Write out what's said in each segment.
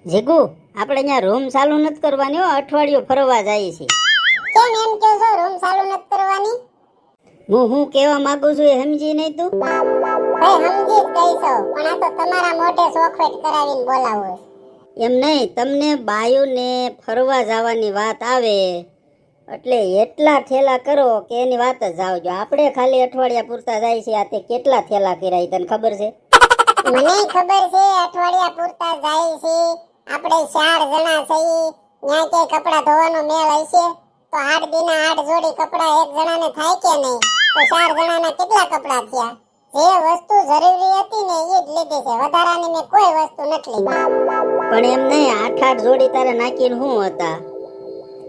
જીગુ, આપણે અહીંયા રૂમ ચાલુ નથી કરવાની હો, અઠવાડિયું ફરવા જાય છે. કેમ એમ કહો છો? રૂમ ચાલુ નથી કરવાની? હું કહેવા માંગુ છું એ સમજી નહીં તું? ભાઈ સમજી જ ગઈ છો, પણ આ તો તમારા મોઢે સોખવેટ કરાવીને બોલાવો છો. એમ નહીં, તમને બાયુને ફરવા જવાની વાત આવે એટલે એટલા થેલા કરો કે એની વાત જ આવજો. આપણે ખાલી અઠવાડિયા પૂરતા જાય છે, આ તે કેટલા થેલા કર્યા એ તને ખબર છે? મને ખબર છે અઠવાડિયા પૂરતા જાય છે. આપણે 4 જણા છીએ, ન્યા કે કપડા ધોવાનો મેળ હશે તો 8 દીના 8 જોડી કપડા એક જણાને થાય કે નહીં? તો 4 જણાના કેટલા કપડા થયા? જે વસ્તુ જરૂરી હતી ને એ જ લીધી છે, વધારાની મેં કોઈ વસ્તુ નથી લીધી. પણ એમ નહીં, 8 જોડી તારે નાખીને શું હતા?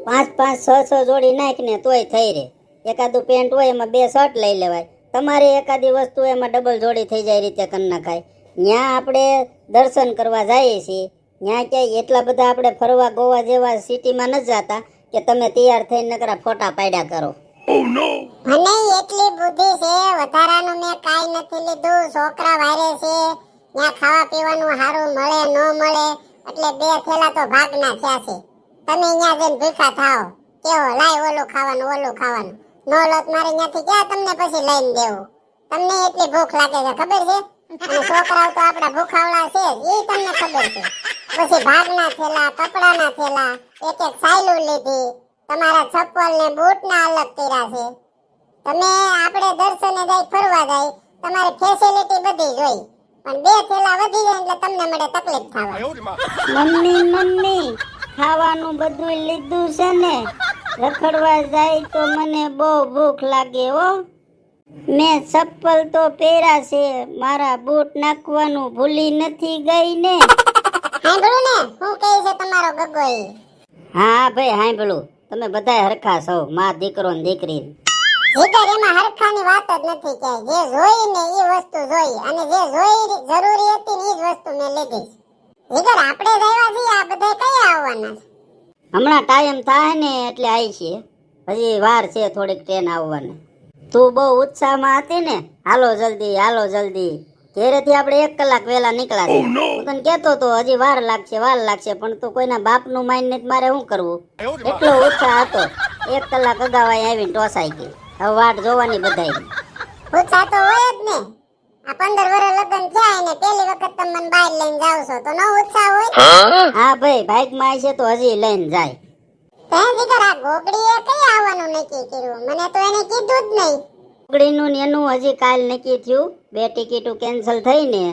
5 6 જોડી નાખીને તોય થઈ રે. એકાદું પેન્ટ હોય એમાં 2 શર્ટ લઈ લેવાય. તમારે એકાદી વસ્તુ એમાં ડબલ જોડી થઈ જાય રીતે કરી નખાય. ત્યાં આપણે દર્શન કરવા જઈએ છીએ, ત્યાં ક્યાંય એટલા બધા આપણે ફરવા ગોવા જેવા સિટીમાં ન જતા કે તમે તૈયાર થઈને નકરા ફોટા પાડ્યા કરો. મને એટલી બુદ્ધિ છે, વધારાનું મેં કાઈ નથી લીધું. છોકરા વાયરે છે, ત્યાં ખાવા પીવાનું સારું મળે ન મળે એટલે 2 થેલા તો ભાગના થયા છે. તમે અહીંયા જઈને ભીખા થાઓ, કેવો લાય ઓલું ખાવાનું નો લોત મારે ત્યાંથી ક્યાં તમને પછી લઈને દેવું? તમને એટલી ભૂખ લાગે છે ખબર છે? અને છોકરાઓ તો આપણા ભૂખાવડા છે એ તમને ખબર છે. પછી ભાગના થેલા, કપડાના થેલા, એક સાયલું લીધી, તમારા ચપ્પલ ને બૂટ ના અલગ કર્યા છે. તમે આપણે દર્શને જાય ફરવા જાય, તમારે ફેસિલિટી બધી જોઈ, પણ 2 થેલા વધી જાય એટલે તમને મળે તકલીફ થવા. મમ્મી, ખાવાનું બધું લીધું છે ને? રખડવા જાય તો મને બહુ ભૂખ લાગે હો. મેં ચપ્પલ તો પહેર્યા છે, મારા બૂટ નાખવાનું ભૂલી નથી ગઈ ને? સાંભળું ને હું કહે છે તમારો ગગો ઈ? હા ભાઈ સાંભળું, તમે બધા હરખા છો, માં દીકરો ને દીકરી. જીગર, એમાં હરખાની વાત જ નથી ક્યાંય. જે જોઈ ને એ વસ્તુ જોઈ, અને જે જોઈ જરૂરી હતી ને એ જ વસ્તુ મેં લીધી. જીગર, આપણે જ આવ્યા છીએ, આ બધા કયા આવવાના છે? હમણાં ટાઈમ થાય ને એટલે આવી છે, હજી વાર છે થોડીક ટ્રેન આવવાની. તું બહુ ઉત્સાહમાં હતી ને, હાલો જલ્દી. ઘેરેથી આપણે 1 કલાક વહેલા નીકળ્યા છે. હું તને કહેતો તો હજી વાર લાગશે, પણ તું કોઈના બાપનું માઇન્ડ ને મારે શું કરવું? એટલો ઉત્સાહ હતો, 1 કલાક અગાઉ આવીને ટોસાઈ ગઈ. હવે વાટ જોવાની બધાય. ઉત્સાહ તો હોય જ ને. આ 15 વર્ષ લગ્ન થયા ને પહેલી વખત તમે મને બહાર લઈને જાવ છો તો નો ઉત્સાહ હોય? હા ભાઈ, બાઇકમાં આવશે તો હજી લઈને જાય. તે જીગર, આ ગોગડીએ કઈ આવવાનું નક્કી કર્યું? મને તો એને કીધું જ નહીં. ગોગડીનું ને એનું હજી કાલ નક્કી થયું. 2 ટિકિટો કેન્સલ થઈ ને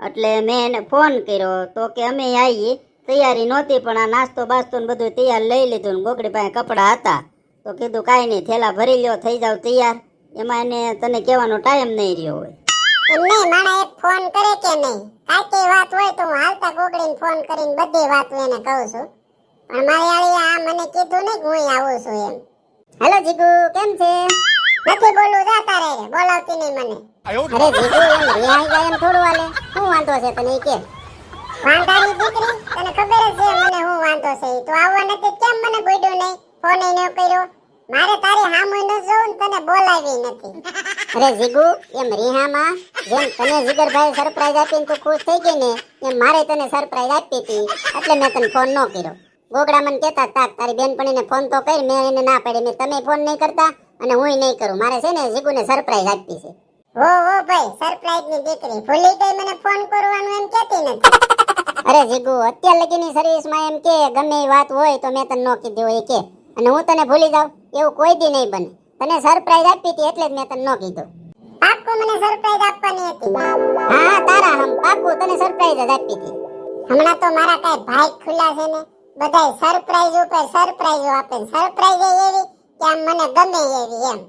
એટલે મેં એને ફોન કર્યો તો કે અમે આવીએ. તૈયારી નહોતી પણ આ નાસ્તો બાસ્તો ને બધું તૈયાર લઈ લીધું ને ગોગડી પાસે કપડાં હતા તો કીધું કાંઈ નહીં, થેલા ભરી લ્યો, થઈ જાવ તૈયાર. એમાં એને તને કહેવાનો ટાઈમ નહીં રહ્યો હોય. એમ નહીં, માણા એક ફોન કરે કે નહીં? કાંઈ વાત હોય તો હું હાલતા ગોગડીને ફોન કરીને બધી વાત એને કહું છું. પણ મારી આ મને કીધું નહીં કે હું આવું છું એમ. હેલો જીગુ, કેમ છે? નથી બોલવું, જાતા રહે, બોલાવતી નહીં મને. અરે જીગુ, એમ રિહાઈ જાય એમ થોડું હાલે? શું વાંધો છે તને કે? વાંધાની દીકરી, તને ખબર જ છે મને શું વાંધો છે. તું આવવા નથી કેમ મને બોલ્યો નહીં, ફોન ન કર્યો? મારે તારી સામે ન જોઉં ને તને બોલાવી નથી. અરે જીગુ, એમ રીહામાં જેમ તને જીગરભાઈ સરપ્રાઈઝ આપીને તું ખુશ થઈ ગઈ ને, એમ મારે તને સરપ્રાઈઝ આપી હતી એટલે મેં તને ફોન ન કર્યો. ગોગડા મને કહેતા હતા તારી બેનપણીને ફોન તો કરી, મેં એને ના પાડી. મેં તમે ફોન નહીં કરતા અને હુંય નહીં કરું. મારે છે ને જીગુને સરપ્રાઈઝ આપી છે. હો ભાઈ, સરપ્રાઈઝ ની દીકરી ભૂલી ગઈ મને ફોન કરવાનું એમ કહેતી નથી. અરે જીગુ, અત્યાર લગીની સર્વિસમાં એમ કે ગમે એ વાત હોય તો મેં તને ન કીધી હોય કે, અને હું તને ભૂલી જાઉં એવું કોઈ દી નહીં બને. તને સરપ્રાઈઝ આપી હતી એટલે જ મેં તને ન કીધું. પાક્કું મને સરપ્રાઈઝ આપવાની હતી? હા, તારા હમ પાક્કું તને સરપ્રાઈઝ જ આપી હતી. હમણાં તો મારા કઈ ભાઈ ખુલ્લા છે ને, બધાય સરપ્રાઈઝ ઉપર સરપ્રાઈઝ આપે. સરપ્રાઈઝ એવી કે આમ મને ગમે એવી એમ.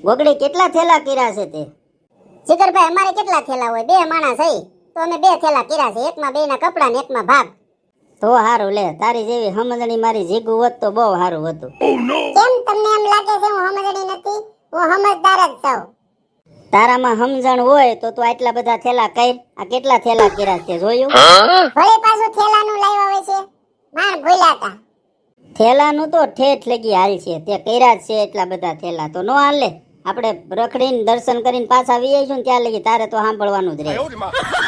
ગોગડી, કેટલા થેલા કર્યા છે તે? જીગરભાઈ, અમારે કેટલા થેલા હોય? 2 માણસ હઈ તો અમે 2 થેલા કર્યા છે. એકમાં 2 ના કપડા ને એકમાં ભાગ. તો હારું લે, તારી જેવી સમજણી મારી જીગુ હોત તો બહુ સારું હતું. કેમ તમને એમ લાગે છે હું સમજણી નથી? હું સમજદાર જ છું. તારામાં સમજણ હોય તો તું આટલા બધા થેલા કર. આ કેટલા થેલા કર્યા તે જોયું? વળી પાછું થેલાનું લાવ્યા હોય છે, માણ ભૂલાતા. થેલાનું તો ઠેઠ લગી હાલ છે, તે કર્યા જ છે એટલા બધા થેલા, તો નો હાલે. આપણે રખડીને દર્શન કરીને પાછા આવી આવીશું ને ત્યાં લગી તારે તો સાંભળવાનું જ રહે.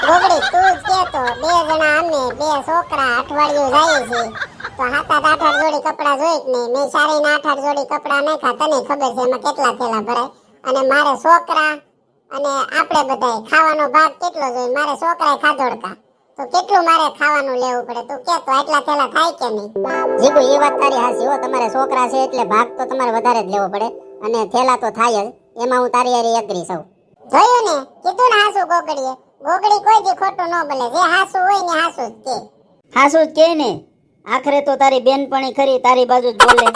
ગોગડી તું જ કેતો 2 જણા અમે 2 છોકરા અઠવાડિયું જાય છે તો 7-8 જોડી કપડા જોઈ જ નહીં. મેં સારી 8 જોડી કપડા નાખ્યા, તને ખબર છે એમાં કેટલા થેલા ભરાય. અને મારે છોકરા અને આપણે બધાય ખાવાનો ભાગ કેટલો જોઈએ. મારે છોકરાએ ખાધોડકા તો કેટલું મારે ખાવાનું લેવું પડે. તું કે તો આટલા થેલા થાય કે નહીં? જીગુ એ વાત તારી હાચી હો, તમારે છોકરા છે એટલે ભાગ તો તમારે વધારે જ લેવો પડે અને થેલા તો થાય જ, એમાં હું તારી હારે એગ્રી છું. જોયું ને, કીધું ને હાસુ ગોગડીએ. ગોગડી કોઈ દી ખોટું ન બોલે, જે હાસુ હોય ને હાસુ જ કે. હાસુ જ કે ને, આખરે તો તારી બેનપણી ખરી તારી બાજુ જ બોલે.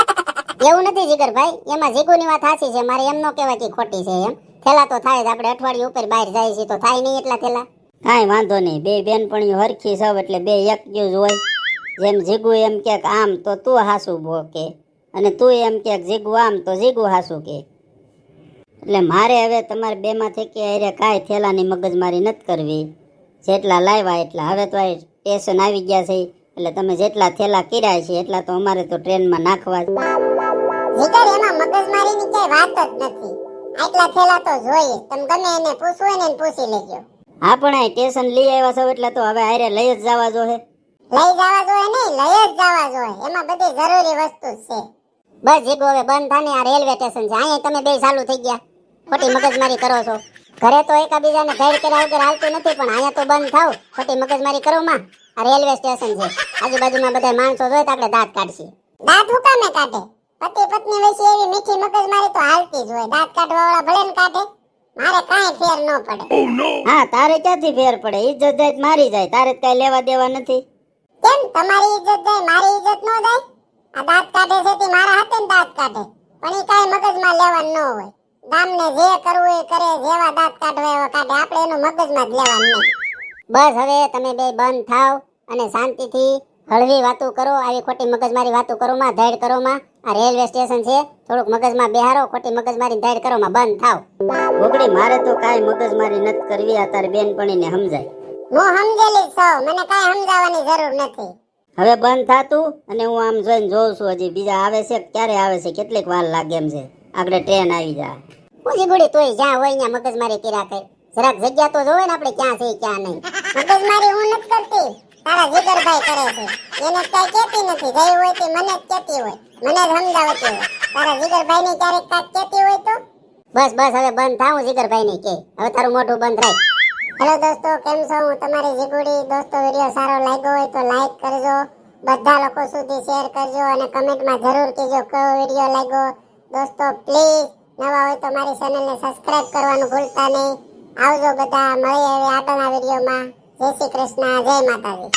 એવું નથી જીગરભાઈ, એમાં જીગુની વાત સાચી છે, મારે એમ ન કહેવાય કે ખોટી છે. એમ થેલા તો થાય જ, આપણે અઠવાડિયું ઉપર બહાર જાય છે તો થાય નહીં એટલા થેલા. કાંઈ વાંધો નહીં, બે બેનપણીઓ હરખી સૌ એટલે બે એક જ હોય. જેમ જીગુ એમ કે આમ તો તું હાસુ કે, અને તું એમ કે જીગુ આમ તો જીગુ હાસુ કે. એટલે મારે હવે તમારે બેમાંથી કે અરે કાંઈ થેલાની મગજમારી નથી કરવી. જેટલા લાવ્યા એટલા, હવે તો આ સ્ટેશન આવી ગયા છે એટલે તમે જેટલા થેલા કર્યા છે એટલા તો અમારે તો ટ્રેનમાં નાખવા જ. જીગર એમાં મગજમારીની કઈ વાત જ નથી. આટલા થેલા તો જોઈએ. તમે ગમે એને પૂછવું હોય ને એને પૂછી લેજો. હા પણ આ સ્ટેશન લઈ આવ્યા છો એટલે તો હવે હારે લઈ જ જવા જોઈએ. લઈ જવા જોઈએ નહીં, લઈ જ જવા જોઈએ. એમાં બધી જરૂરી વસ્તુ જ છે. બસ જીગુ હવે બંધ થાને, આ રેલવે સ્ટેશન છે, અહીંયા તમે બે ચાલુ થઈ ગયા, ખોટી મગજમારી કરો છો. ઘરે તો એકાબીજાને ઘેર કર્યા વગર હાલતું નથી, પણ અહીંયા તો બંધ થાવ, ખોટી મગજમારી કરો માં. આ રેલવે સ્ટેશન છે, આજુબાજુમાં બધા માણસો જોઈએ તો આપણે દાંત કાઢીએ. દાંત હુકામે કાઢે? પતિ પત્ની વચ્ચે એવી મીઠી મગજમારી તો હાલતી જ હોય. દાંત કાઢવા વાળા ભલે ને કાઢે, મારે કાંઈ ફેર ન પડે. હા તારે ક્યાંથી ફેર પડે? ઇજ્જત જાય તો મારી જાય, તારે કઈ લેવા દેવા નથી. કેમ તમારી ઇજ્જત જાય મારી ઇજ્જત ન જાય? આ દાંત કાઢે છે તે મારા હાથે ને દાંત કાઢે, પણ એ કાંઈ મગજમાં લેવાનું ન હોય. ગામને જે કરવું એ કરે, જેવા દાંત કાઢવા એવા કાઢે, આપણે એનું મગજમાં જ લેવાનું નહીં. બસ હવે તમે બે બંધ થાવ અને શાંતિથી હળવી વાતો કરો, આવી ખોટી મગજમારી વાતો કરો માં, ધૈર્ય કરો માં. આ રેલવે સ્ટેશન છે, થોડુંક મગજમાં બેહારો, ખોટી મગજમારી ધૈર્ય કરો માં, બંધ થાવ. ગોગડી મારે તો કાંઈ મગજમારી નથી કરવી, આ તારી બેનપણીને સમજાય. હું સમજેલી જ છું, મને કાંઈ સમજાવવાની જરૂર નથી. હવે બંધ થાતું, અને હું આમ જોઈને જોઉં છું હજી બીજા આવે છે ક્યારે આવે છે, કેટલીક વાર લાગે એમ છે. આગળ ટ્રેન આવી જાય. પૂછી ગુડી તોય જ્યાં હોય ત્યાં મગજમારી કર્યા કરે. જરાક જગ્યા તો જોવે ને આપણે ક્યાં છે ક્યાં નહીં. મગજમારી હું નથી કરતી, તારા જીગરભાઈ કરે છે. એને કાંઈ કહેતી નથી, જઈ હોય તે મને જ કહેતી હોય, મને જ સમજાવતી હોય. તારા જીગરભાઈ ને ક્યારેક કાંઈક કહેતી હોય તો? બસ બસ હવે બંધ થાવ, જીગરભાઈ ને કે હવે તારું મોઢું બંધ રાખ. હેલો દોસ્તો, કેમ છો? હું તમારી જીગુડી. દોસ્તો વિડીયો સારો લાગ્યો હોય તો લાઈક કરજો, બધા લોકો સુધી શેર કરજો અને કમેન્ટમાં જરૂર કહેજો કયો વિડીયો લાગ્યો. દોસ્તો પ્લીઝ નવા હોય તો મારી ચેનલને સબસ્ક્રાઇબ કરવાનું ભૂલતા નહીં. આવજો બધા, મળીએ હવે આગળના વિડીયોમાં. જય શ્રી કૃષ્ણ, જય માતાજી.